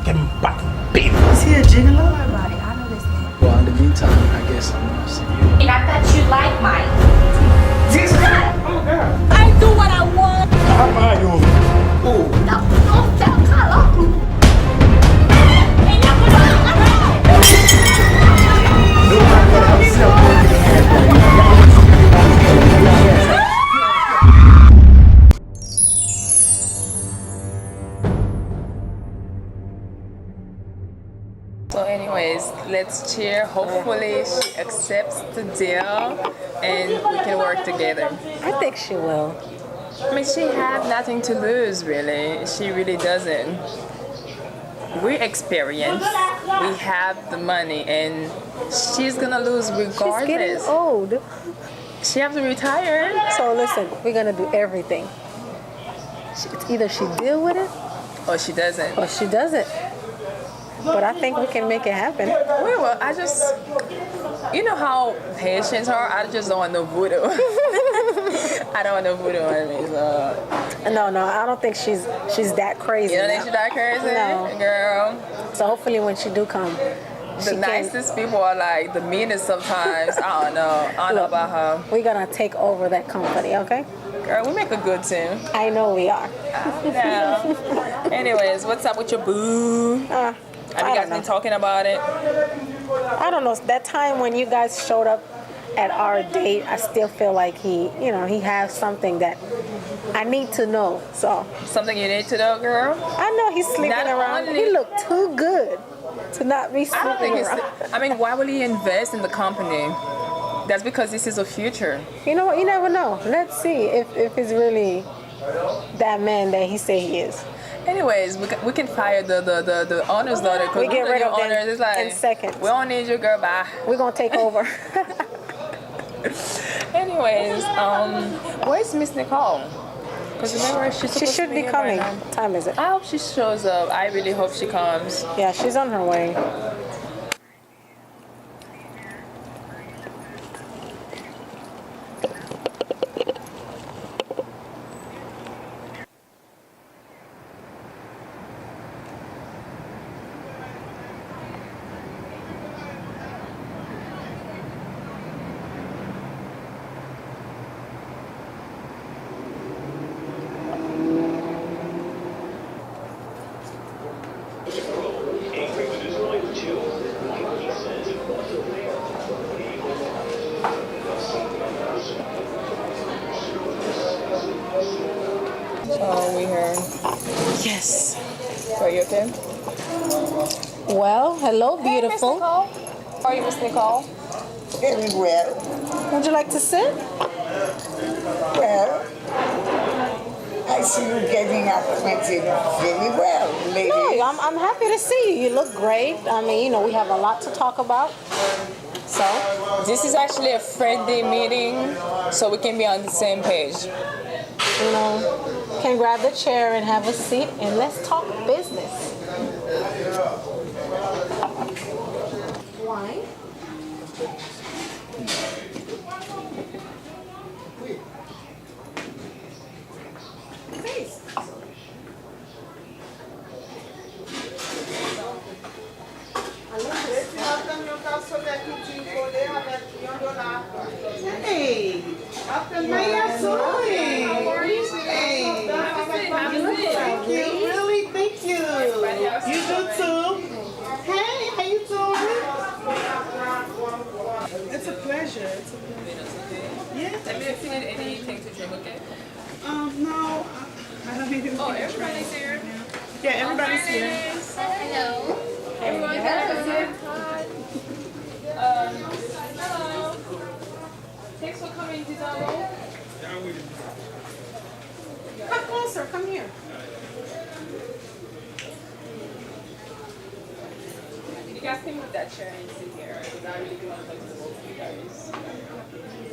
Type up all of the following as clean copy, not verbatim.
Is he a gigolo? Everybody, I know this man. Well, in the meantime, I guess I'm see you. And I thought you liked mine. I do what I want. Don't tell Carla. So anyways, let's cheer. Hopefully she accepts the deal and we can work together. I think she will. I mean, she have nothing to lose, really. She really doesn't. We're experienced. We have the money, and she's gonna lose regardless. She's getting old. She have to retire. So listen, we're gonna do everything. It's either she deal with it Or she doesn't. or she doesn't. But I think we can make it happen. Well, I just, you know how Haitians are. I just don't want no voodoo. I don't want no voodoo on me. So. No, I don't think she's that crazy. You don't now. think she's that crazy? No. Girl. So hopefully when she do come, The nicest people are like the meanest sometimes. I don't know. I don't know about her. we're gonna take over that company, okay? Girl, we make a good team. I know we are. No. Anyways, what's up with your boo? Have you guys been talking about it? I don't know. That time when you guys showed up at our date, I still feel like he has something that I need to know. So Something you need to know, girl? I know he's sleeping Not around. only- He looked too good to not be I sleeping don't think it's. around. I mean, why will he invest in the company? That's because this is a future. You know what? You never know. Let's see if he's really that man that he say he is. Anyways, we can fire the owner's daughter because We get rid of them owners. It's like, in seconds. we don't need you, girl. Bye. We're gonna take over. Anyways, where's Miss Nicole? Because remember, she's She supposed should to be here coming. by now. What time is it? I hope she shows up. I really hope she comes. Yeah, she's on her way. So we here. Yes. Are you okay? Well, hello, Hey, Miss beautiful. Nicole. How are you, Miss Nicole? Very well. Would you like to sit? Well, I see you getting acquainted very well, lady. No, I'm happy to see you. You look great. I mean, we have a lot to talk about. So, This is actually a friendly meeting, so we can be on the same page. can grab the chair and have a seat and let's talk business. Wine? Hey, thank you. Really, thank you. You do too. Hey, how you doing? It's a pleasure. It's a pleasure. Yeah. Have you feeling anything to drink, okay? No, I don't even. Oh, everybody's here. Yeah, everybody's here. Hello. Everyone got a good time. Hello. Thanks for coming to the room. Come closer, come here. You guys can move that chair and sit here, because I really do want to talk to both of you guys.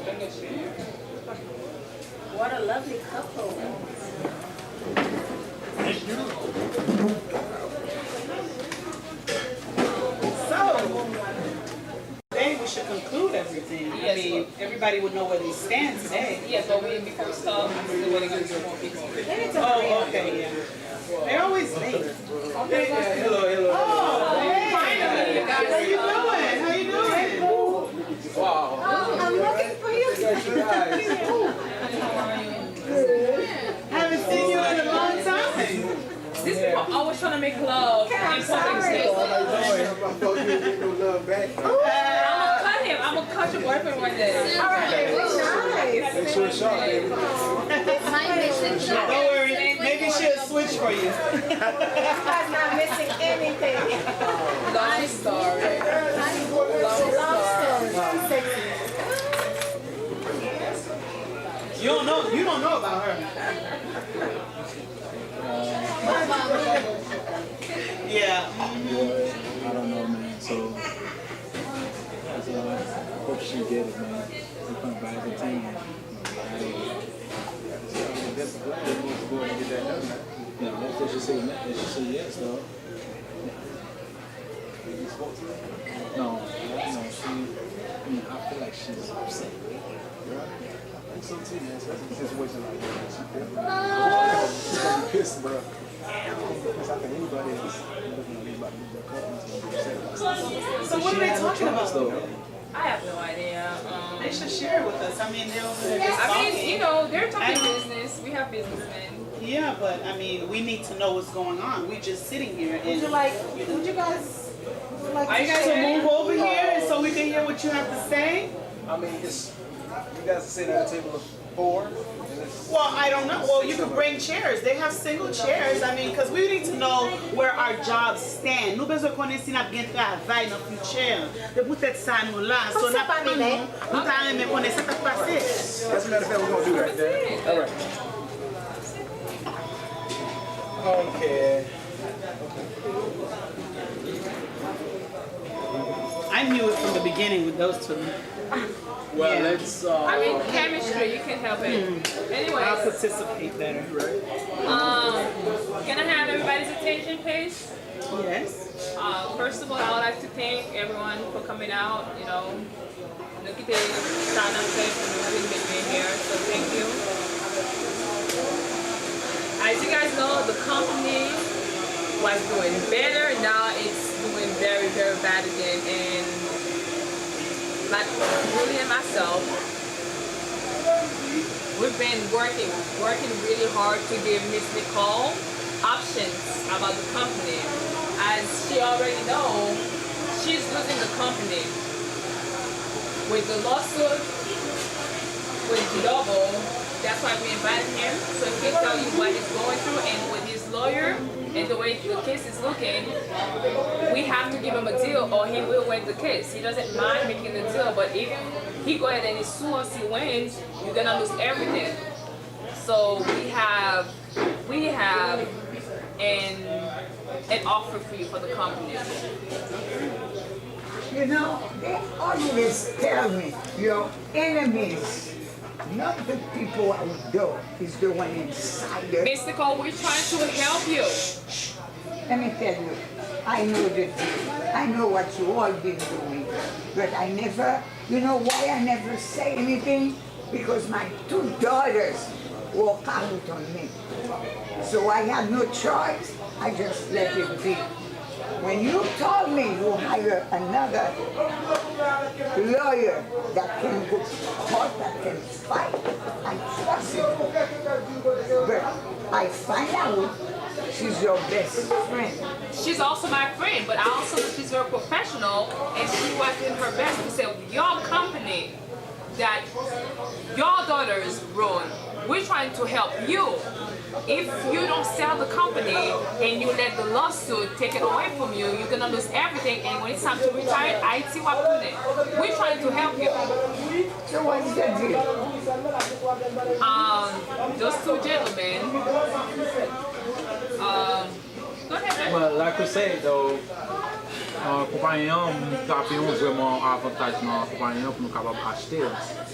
Bring a chair. What a lovely couple. So, today we should conclude everything. I mean, everybody would know where they stand today. Yes, but before we start, we're waiting on some more people. Oh, okay, yeah. They're always late. Hello, hello. Oh, hey. Finally, you guys. How you doing? How you doing? Wow. I'm looking for you. Haven't seen you in a long time. These people always trying to make love. I'm sorry. I'm supposed to get no love back. I'm gonna cut him. I'm gonna cut your boyfriend one day. All right, nice. Make sure it's sharp, baby. Don't worry, maybe she'll switch for you. I'm not missing anything. Long story. You don't know about her. Yeah. I don't know, man. So, hope she get it, man. We come back to 10. That's good. We're going to go and get that done. Yeah, that's what she said. She said yes, though. You spoke to her? No, she, I feel like she's upset. Right? I think so too, man. So that's a situation like that. She she's gonna be pissed, bro. Because I think anybody is looking at me about to lose their couple. So what are they talking about? I have no idea. They should share it with us. I mean, they're over there just I talking. mean, you know, they're talking business. We have businessmen. Yeah, but I mean, we need to know what's going on. We're just sitting here and. Would you guys like Are you guys to move over here so we can hear what you have to say? I mean, it's, you guys are sitting at a table of 4. Well, I don't know. Well, you could bring chairs. They have single chairs. I mean, because we need to know where our jobs stand. Nous besoin connaître si n'a bien travail dans futur. De peut-être ça nous là. So n'a pas nous. Nous t'as aimé connaître ça t'a passé. As a matter of fact, we're going to do right there. All right. Okay. I knew it from the beginning with those two. Well, Yeah. let's. I mean, chemistry, you can help it. I'll Anyways, participate better. can I have everybody's attention, please? Yes. First of all, I would like to thank everyone for coming out. You know, look at the sign up page for being here, so thank you. As you guys know, the company was doing better. Now it's doing very, very bad again. And like Julie and myself, we've been working really hard to give Miss Nicole options about the company. As she already knows, she's losing the company. With the lawsuit, with Double, that's why we invited him, so he can tell you what he's going through, and with his lawyer and the way the case is looking, we have to give him a deal or he will win the case. He doesn't mind making the deal, but if he go ahead and he sues us, he wins, you're gonna lose everything. So we have an offer for you for the company. You know, they always tell me, your enemies, not the people outdoor, is the one inside there. Miss Nicole, we're trying to help you. Let me tell you, I know the deal. I know what you all been doing. But I never, you know why I never say anything? Because my 2 daughters walk out on me. So I had no choice. I just let it be. When you told me you hire another lawyer that can go to court, that can fight, I trusted her. But I find out she's your best friend. She's also my friend, but I also know she's very professional and she was doing her best to say, your company that your daughters run, we're trying to help you. If you don't sell the company and you let the lawsuit take it away from you, you're gonna lose everything, and when it's time to retire, I see what we're doing. We're trying to help you. So what's the deal? Those 2 gentlemen, go ahead, man. Well, like I said, though, compagnon, nous avons vraiment avantage dans la compagnon pour nous capables d'acheter.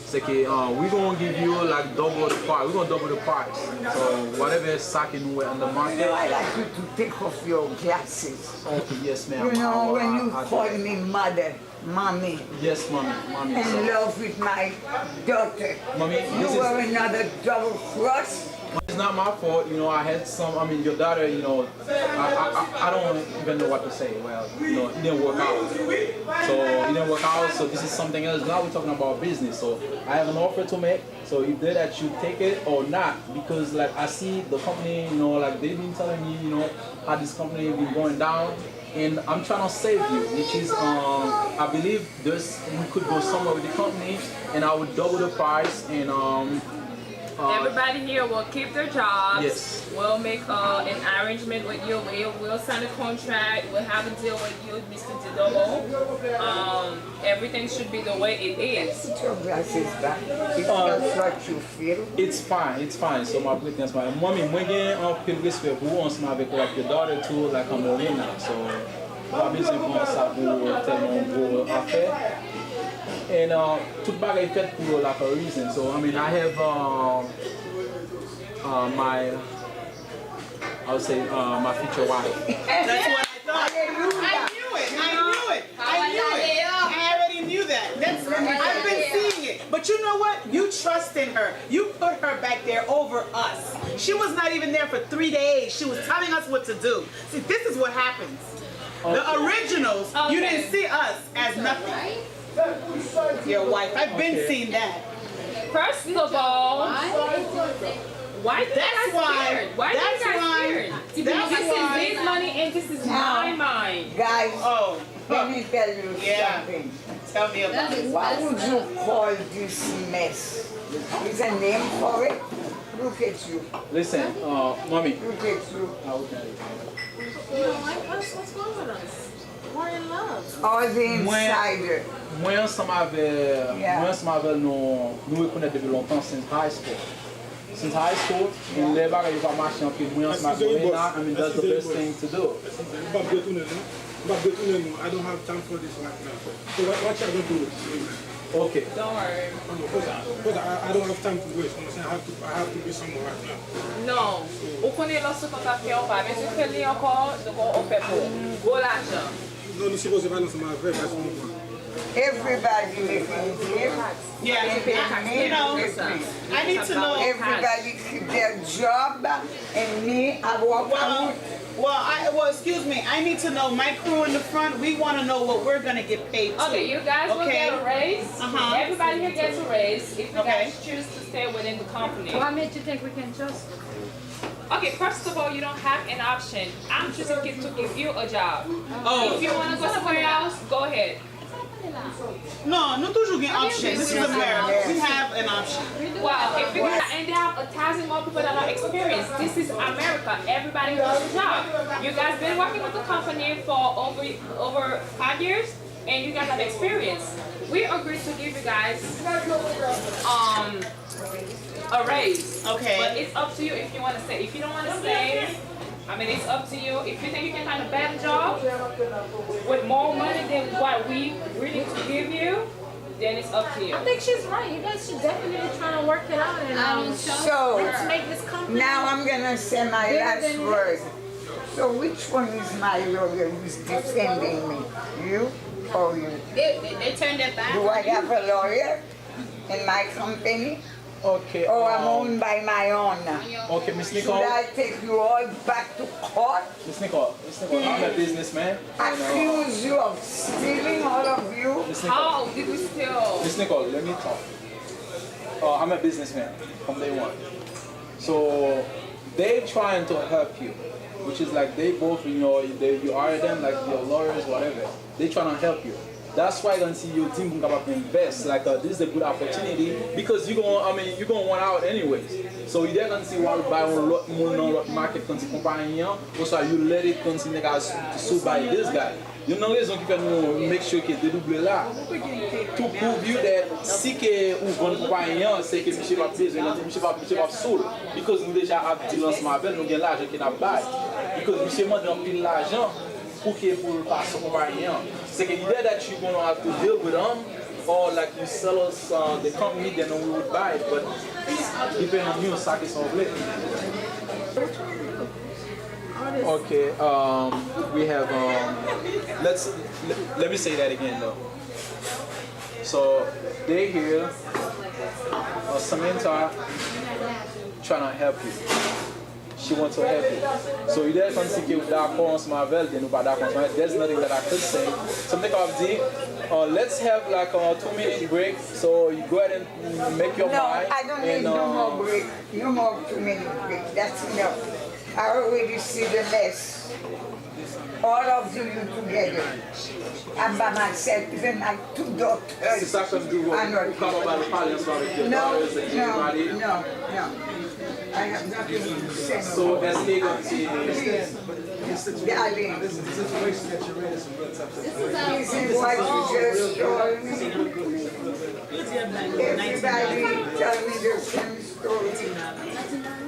C'est que we're gonna give you like double the price. We're gonna double the price. So whatever is sacking you on the You market. know, I like you to take off your glasses. Okay, yes, ma'am. You know, when you I call me mother, mommy, yes, mommy. in love with my daughter, Mommy, you this is. were another double cross. It's not my fault, you know. I had some. I mean, your daughter, you know. I don't even know what to say. Well, you know, it didn't work out. So it didn't work out. So this is something else. Now we're talking about business. So I have an offer to make. So either that you take it or not, because like I see the company, you know, like they've been telling me, you know, how this company been going down. And I'm trying to save you, which is, I believe we could go somewhere with the company, and I would double the price, and Everybody here will keep their jobs. Yes. We'll make an arrangement with you. We'll sign a contract. We'll have a deal with you, Mr. Didobo. Everything should be the way it is. Put your glasses back. If that's what you feel. it's fine. So my greatness, my mommy, moi gen un peu de respect pour vous, ensemble avec your daughter too, like I'm a winner. So pas besoin pour ça pour tellement gros affaire. And tout bagay fait pour like a reason. So I mean, I have my future wife. That's what I thought. I knew it. I already knew that. I've been seeing it. But you know what? You trust in her. You put her back there over us. She was not even there for 3 days. She was telling us what to do. See, this is what happens. The originals, you didn't see us as nothing. Your wife. I've been seeing that. First of all, why do you That's guys why. scared? Why do you That's guys why. scared? That's This why. is his money and this is my mind. Guys, Oh, let me tell you Yeah. something. tell me about it. What would you call this mess? Is a name for it? Look at you. Listen, mommy. Look at you. What's wrong with us? We're in love. All the insider. Moi ensemble avec nous reconnaître depuis longtemps since high school. Since high school, les bagages ils vont marcher en plus. Moi ensemble avec Lena, I mean that's the best thing to do. I don't have time for this right now. So what you going to do? Okay. Don't worry. Because I don't have time to waste. You know what I'm saying? I have to be somewhere right now. Non. Ou connaît lorsque qu'on a fait ou pas. Mais si tu fais encore, donc on fait pour. Gros l'argent. Non, nous supposons pas dans ce mauvais parce qu'on voit. Everybody making deal. Yeah, you know, I need to know. Everybody keep their job. And me, I walk out. Well, excuse me. I need to know my crew in the front. We want to know what we're gonna get paid to. Okay, you guys will get a raise. Everybody here gets a raise if you guys choose to stay within the company. What made you think we can trust? Okay, first of all, you don't have an option. I'm choosing to give you a job. Oh. If you want to go somewhere else, go ahead. No, no toujours get option. This is America. We have an option. Well, if you and they have 1,000 more people that are experienced. This is America. Everybody does a job. You guys been working with the company for over 5 years, and you guys have experience. We agreed to give you guys a raise. Okay. But it's up to you if you want to stay. If you don't want to stay, I mean, it's up to you. If you think you can find a better job with more money than what we really to give you, then it's up to you. I think she's right. You guys should definitely try to work it out and So, let's make this company. now I'm going to say my last word. So which one is my lawyer who's defending me? You or you? They turned their back. Do I have a lawyer in my company? Okay. Or I'm owned by my own? Okay, Miss Should Nicole. I take you all back to court? Miss Nicole, I'm a businessman. Accuse you of stealing, all of you? Miss Nicole. How did we still? Miss Nicole, let me talk. I'm a businessman from day one. So they trying to help you, which is like they both, you know, you hire them like your lawyers, whatever. They trying to help you. That's why I don't see your team come up and invest. Like this is a good opportunity because you're gonna want out anyways. So you're gonna see why we buy on lot more on market quand c'est compagnie. Also you let it continue to sue by this guy. You know raison qui fait nous make sure que dédouble là. To prove you that si que ou bonne compagnie c'est que monsieur va besoin, monsieur va sous because nous déjà a dit lancement avec nous gain l'argent qui n'a pas. Because monsieur m'a donné l'argent pour passer au compagnie. C'est que l'idée that you're going to have to deal with them, or like you sell us the company, then we would buy it. But it's depending on you, ça qui sont blés. Okay, we have, let me say that again though. So they here, Samantha, trying to help you. She wants to help you. So you there quand c'est que d'accord ensemble avec elle, nous pas d'accord ensemble. There's nothing that I could say. Something I've done. Let's have like a 2-minute break. So you go ahead and make your No, mind. I don't need no more break. No more 2-minute break. That's enough. I already see the mess. All of you together. I'm by myself, even my 2 daughters. C'est ça que je veux. No. I have nothing to say. So as they go to Darling, this is the situation that you're in. Some real tough situation. this is what you just told me. Everybody tell me the same story.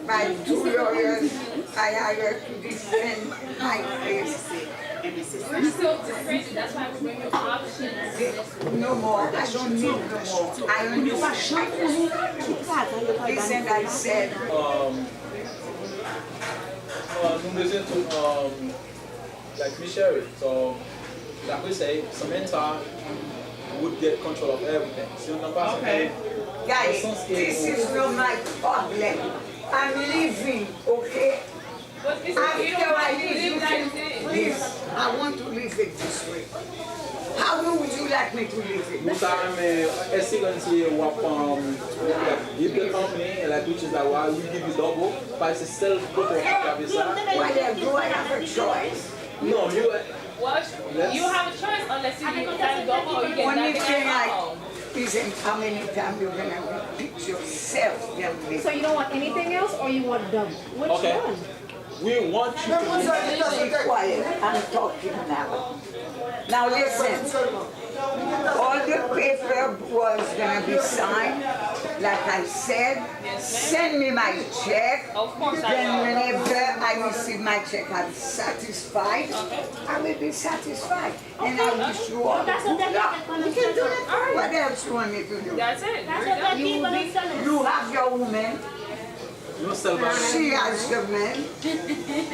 My 2 lawyers, I hired to defend my case. We're so different. That's why we bring you options. No more. I don't need no more. I only want listen, I said. Nous besoin tout like we share it. So like we say, Samantha would get control of everything. So Okay. Guys, this is not my problem. I'm leaving, okay? But this is, you After don't I have to leave, live like this. Please, I want to leave it this way. How would you like me to leave it? nous avons essayé de give the company like which is like why we give you double, but it's still good to have ça. Well, do I have a choice? No, you. Well, you have a choice unless you can double or you get Only nothing thing at I all. isn't how many times you're gonna repeat yourself, young lady. So you don't want anything else, or you want double? Which Okay. one? We want you to Be quiet. I'm talking now. Now listen. All the paper was gonna be signed. Like I said, send me my check. Of course I Then will. whenever I receive my check, I'm satisfied. I will be satisfied. And I wish you all good luck. You can do that. What else you want me to do? That's it. We're done. You have your woman. no sell She has the man.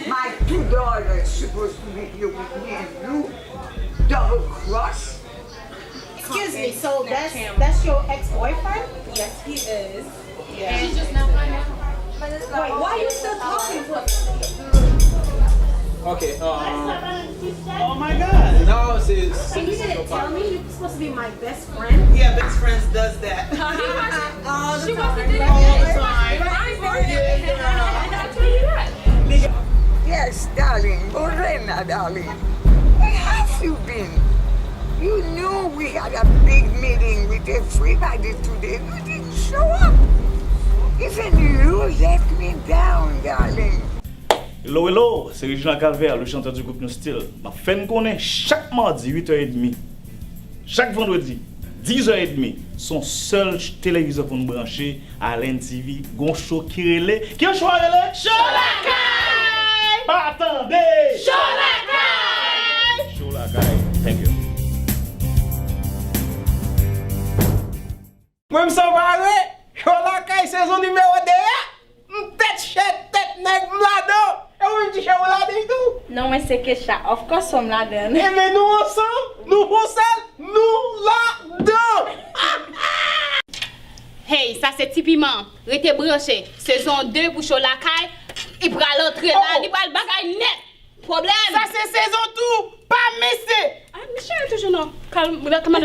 My 2 daughters supposed to make you with me and you double cross. Excuse me. So that's your ex-boyfriend? Yes, he is. Yeah. She's just not finding out. Wait, why are you still talking to us? Okay. Oh my God. Now it's And you didn't tell me you're supposed to be my best friend? Yeah, best friends does that. She wasn't doing All the that. time. I'm very good. And I'll tell you that. Yes, darling. Morena, darling. Where have you been? You knew we had a big meeting with everybody today. You didn't show up. Even you let me down, darling. Hello, hello, c'est Régina Calvaire, le chanteur du groupe No Style. Ma fin connaît chaque mardi 8h30, chaque vendredi 10h30, son seul téléviseur pour nous brancher à l'NTV, gon show qui relait. Qui a choisi relais? Cholakay! Pas attendez! Cholakay! Cholakay, thank you. Moi, je suis Cholakay, saison numéro 2. Tête chèque, tête nègre, mlado. Et oui, je suis mlado et tout. Non, mais c'est que ça. Of course, on l'a donné. Et mais nous ensemble, nous ensemble, nous là-dedans. Hey, ça c'est typiquement. Rete branché. Saison 2 pour Cholakay. Il va l'entrer là, il va le bagay net. Problème. Ça, c'est saison tout. Pas messé. Ah, monsieur, toujours non. Calme, comment